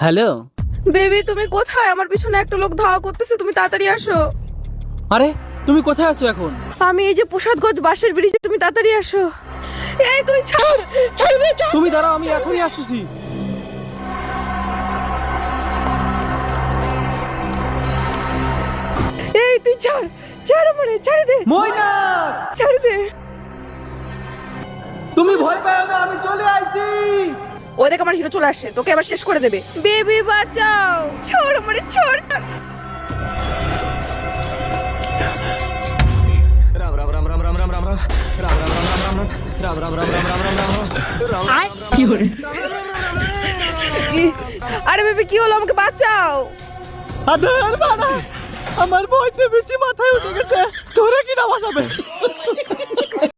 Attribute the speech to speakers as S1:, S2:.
S1: Hello.
S2: Baby তুমি কোথায়? আমার পিছনে একটা লোক ধাওয়া করতেছে, তুমি তাড়াতাড়ি আসো।
S1: আরে তুমি কোথায় আছো এখন?
S2: আমি এই যে প্রসাদগঞ্জ বাসের ব্রিজে, তুমি তাড়াতাড়ি আসো। এই তুই ছাড়, ছাড় দে, ছাড়।
S1: তুমি দাঁড়াও, আমি এখনই আসতেছি।
S2: এই তুই ছাড়, ছাড় আমারে, ছাড় দে,
S1: ময়না,
S2: ছাড় দে।
S1: তুমি ভয় পাও না, আমি চলে আইছি।
S2: ও দেখ আমার হিরো চলে আসে, তোকে আবার শেষ করে দেবে। বেবি বাঁচাও, ছাড় আমারে, ছাড়।
S3: राम राम राम राम राम राम राम राम राम राम राम राम राम राम राम राम राम राम
S2: আরে বেবি কি হলো? আমাকে বাঁচাও।
S1: আদের বাড়া, আমার ভয়তে বিচি মাথায় উঠে গেছে। তোরে কি না বাঁচাবে?